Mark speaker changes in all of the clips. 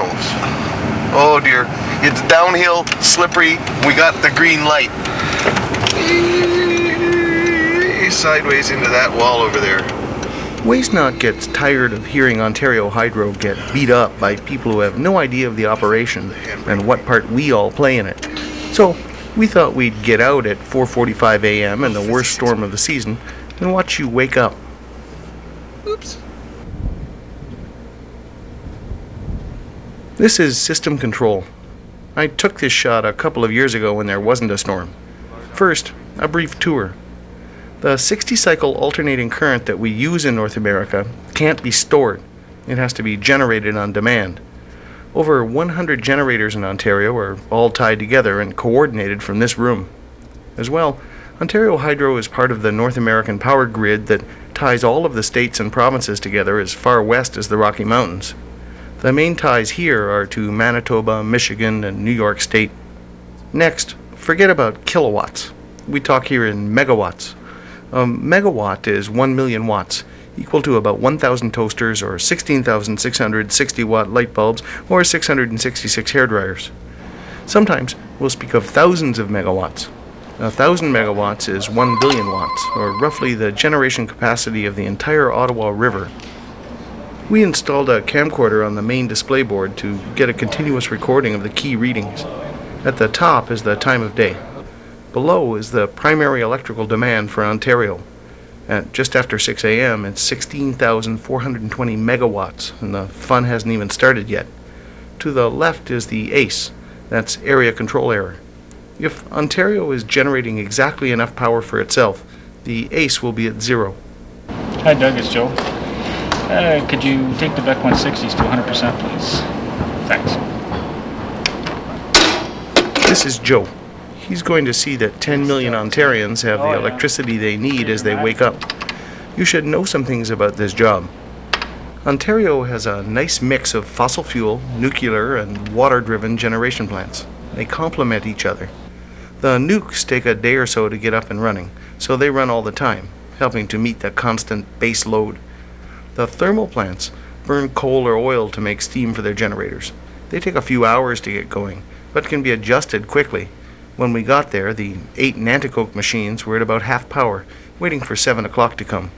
Speaker 1: Toronto's. Oh dear, it's downhill, slippery, we got the green light. Sideways into that wall over there.
Speaker 2: Waste-Not gets tired of hearing Ontario Hydro get beat up by people who have no idea of the operation and what part we all play in it. So we thought we'd get out at 4:45 a.m. in the worst storm of the season and watch you wake up.
Speaker 1: Oops.
Speaker 2: This is System Control. I took this shot a couple of years ago when there wasn't a storm. First, a brief tour. The 60-cycle alternating current that we use in North America can't be stored. It has to be generated on demand. Over 100 generators in Ontario are all tied together and coordinated from this room. As well, Ontario Hydro is part of the North American power grid that ties all of the states and provinces together as far west as the Rocky Mountains. The main ties here are to Manitoba, Michigan, and New York State. Next, forget about kilowatts. We talk here in megawatts. A megawatt is 1 million watts, equal to about 1,000 toasters or 16,660-watt light bulbs or 666 hairdryers. Sometimes we'll speak of thousands of megawatts. 1,000 megawatts is 1 billion watts, or roughly the generation capacity of the entire Ottawa River. We installed a camcorder on the main display board to get a continuous recording of the key readings. At the top is the time of day. Below is the primary electrical demand for Ontario. At just after 6 a.m., it's 16,420 megawatts, and the fun hasn't even started yet. To the left is the ACE, that's area control error. If Ontario is generating exactly enough power for itself, the ACE will be at 0.
Speaker 3: Hi Doug, it's Joe. Could you take the Beck 160s to 100% please? Thanks.
Speaker 2: This is Joe. He's going to see that 10 million Ontarians have the electricity they need as they wake up. You should know some things about this job. Ontario has a nice mix of fossil fuel, nuclear, and water-driven generation plants. They complement each other. The nukes take a day or so to get up and running, so they run all the time, helping to meet the constant base load. The thermal plants burn coal or oil to make steam for their generators. They take a few hours to get going, but can be adjusted quickly. When we got there, the 8 Nanticoke machines were at about half power, waiting for 7 o'clock to come.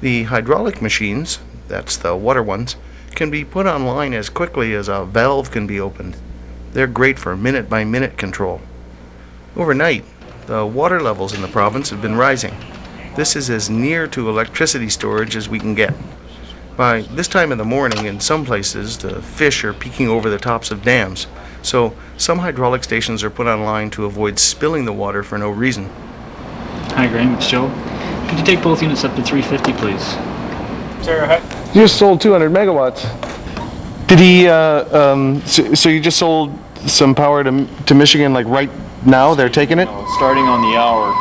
Speaker 2: The hydraulic machines, that's the water ones, can be put online as quickly as a valve can be opened. They're great for minute-by-minute control. Overnight, the water levels in the province have been rising. This is as near to electricity storage as we can get. By this time in the morning, in some places, the fish are peeking over the tops of dams, so some hydraulic stations are put online to avoid spilling the water for no reason.
Speaker 3: Hi Graham, it's Joe. Could you take both units up to 350 please? Sarah, hi.
Speaker 2: You just sold 200 megawatts. Did he, so you just sold some power to Michigan, like right now they're taking it?
Speaker 4: Starting on the hour,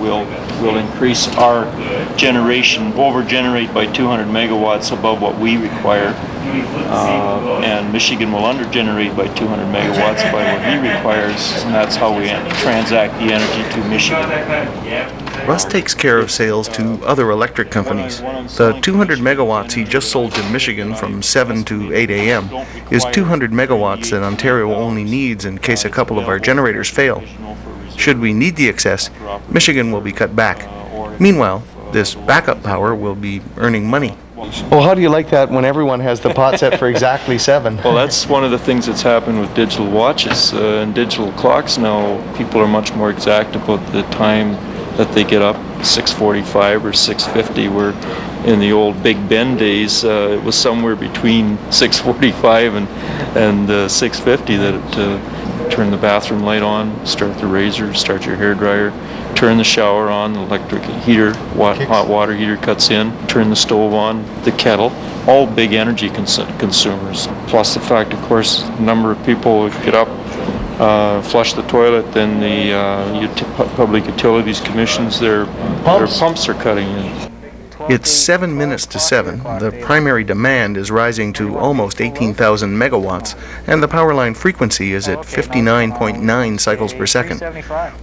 Speaker 4: we'll increase our generation, over-generate by 200 megawatts above what we require, and Michigan will under-generate by 200 megawatts by what he requires, and that's how we transact the energy to Michigan.
Speaker 2: Russ takes care of sales to other electric companies. The 200 megawatts he just sold to Michigan from 7 to 8 a.m. is 200 megawatts that Ontario only needs in case a couple of our generators fail. Should we need the excess, Michigan will be cut back. Meanwhile, this backup power will be earning money. Well, how do you like that when everyone has the pot set for exactly 7?
Speaker 4: Well, that's one of the things that's happened with digital watches and digital clocks now. People are much more exact about the time that they get up, 6:45 or 6:50, where in the old Big Ben days it was somewhere between 6:45 and 6:50 that it turn the bathroom light on, start the razor, start your hairdryer, turn the shower on, the electric heater, hot water heater cuts in, turn the stove on, the kettle, all big energy consumers. Plus the fact, of course, a number of people get up, flush the toilet, then the Public Utilities Commissions, their pumps are cutting in.
Speaker 2: It's 7 minutes to 7. The primary demand is rising to almost 18,000 megawatts, and the power line frequency is at 59.9 cycles per second.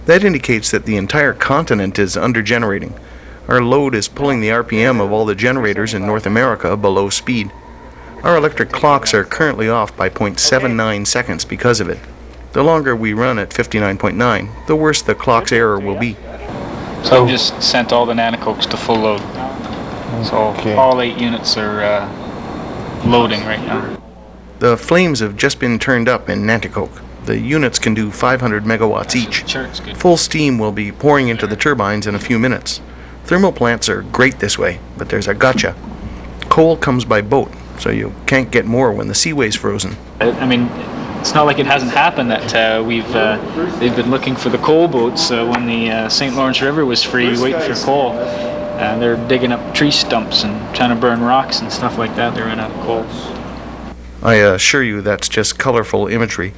Speaker 2: That indicates that the entire continent is under-generating. Our load is pulling the RPM of all the generators in North America below speed. Our electric clocks are currently off by 0.79 seconds because of it. The longer we run at 59.9, the worse the clock's error will be.
Speaker 3: So I've just sent all the Nanticokes to full load. So all 8 units are loading right now.
Speaker 2: The flames have just been turned up in Nanticoke. The units can do 500 megawatts each. Full steam will be pouring into the turbines in a few minutes. Thermal plants are great this way, but there's a gotcha. Coal comes by boat, so you can't get more when the seaway's frozen.
Speaker 3: I mean, it's not like it hasn't happened that they've been looking for the coal boats when the St. Lawrence River was free, waiting for coal. They're digging up tree stumps and trying to burn rocks and stuff like that. They're running out of coal.
Speaker 2: I assure you that's just colorful imagery.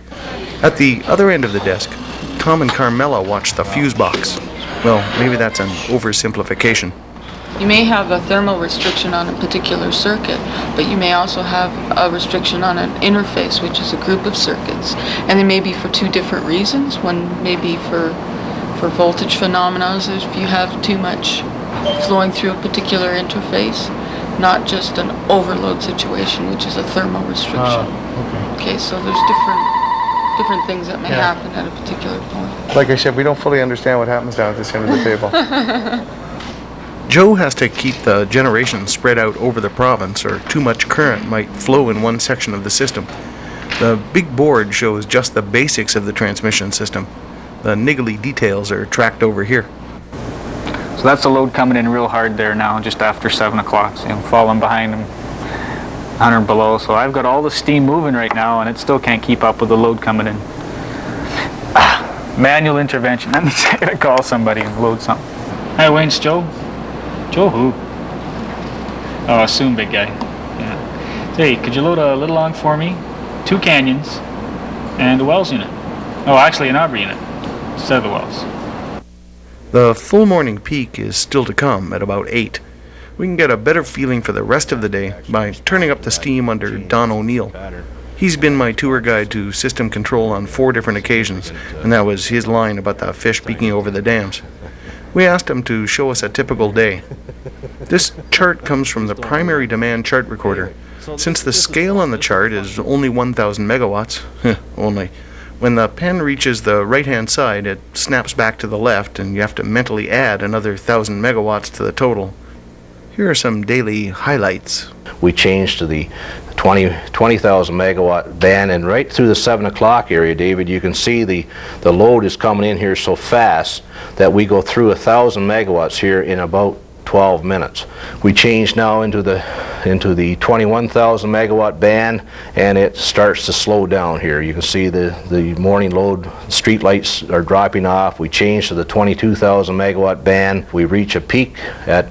Speaker 2: At the other end of the desk, Tom and Carmela watch the fuse box. Well, maybe that's an oversimplification.
Speaker 5: You may have a thermal restriction on a particular circuit, but you may also have a restriction on an interface, which is a group of circuits. And they may be for 2 different reasons. One may be for voltage phenomena, so if you have too much flowing through a particular interface, not just an overload situation, which is a thermal restriction. Okay, so there's different things that may happen at a particular point.
Speaker 2: Like I said, we don't fully understand what happens down at this end of the table. Joe has to keep the generation spread out over the province, or too much current might flow in one section of the system. The big board shows just the basics of the transmission system. The niggly details are tracked over here.
Speaker 3: So that's the load coming in real hard there now, just after 7 o'clock. So, falling behind them, 100 below. So I've got all the steam moving right now, and it still can't keep up with the load coming in. Manual intervention. That means I gotta call somebody and load something. Hi, Wayne, it's Joe. Joe who? Oh, assume big guy. Yeah. Hey, could you load a little long for me? 2 canyons and a Wells unit. Oh, actually an Aubrey unit instead of the Wells.
Speaker 2: The full morning peak is still to come at about 8. We can get a better feeling for the rest of the day by turning up the steam under Don O'Neill. He's been my tour guide to system control on 4 different occasions, and that was his line about the fish peeking over the dams. We asked him to show us a typical day. This chart comes from the primary demand chart recorder. Since the scale on the chart is only 1,000 megawatts, only, when the pen reaches the right-hand side, it snaps back to the left, and you have to mentally add another 1,000 megawatts to the total. Here are some daily highlights.
Speaker 6: We changed to the 20,000 megawatt band, and right through the 7 o'clock area, David, you can see the load is coming in here so fast that we go through 1,000 megawatts here in about 12 minutes. We changed now into the 21,000 megawatt band, and it starts to slow down here. You can see the morning load, street lights are dropping off. We changed to the 22,000 megawatt band. We reach a peak at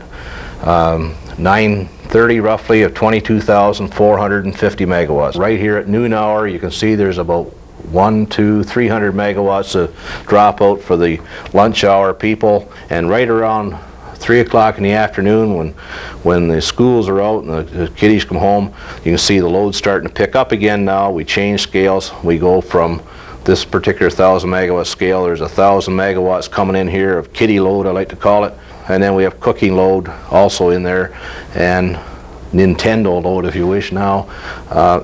Speaker 6: 9:30 roughly of 22,450 megawatts. Right here at noon hour, you can see there's about 300 megawatts of dropout for the lunch hour people, and right around 3 o'clock in the afternoon, when the schools are out and the kiddies come home, you can see the load starting to pick up again now. We change scales. We go from this particular 1,000 megawatt scale, there's 1,000 megawatts coming in here of kiddie load, I like to call it. And then we have cooking load also in there, and Nintendo load, if you wish. Now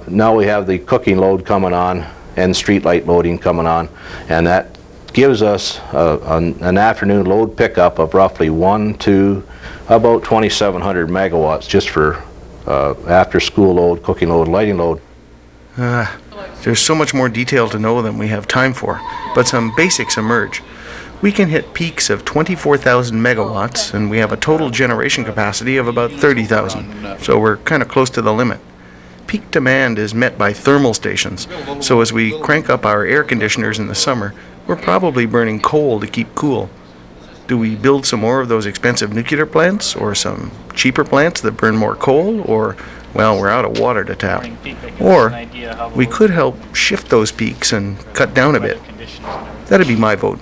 Speaker 6: we have the cooking load coming on and street light loading coming on, and that gives us an afternoon load pickup of roughly about 2,700 megawatts just for after school load, cooking load, lighting load.
Speaker 2: There's so much more detail to know than we have time for, but some basics emerge. We can hit peaks of 24,000 megawatts, and we have a total generation capacity of about 30,000, so we're kind of close to the limit. Peak demand is met by thermal stations, so as we crank up our air conditioners in the summer, we're probably burning coal to keep cool. Do we build some more of those expensive nuclear plants, or some cheaper plants that burn more coal, or, well, we're out of water to tap? Or we could help shift those peaks and cut down a bit. That'd be my vote.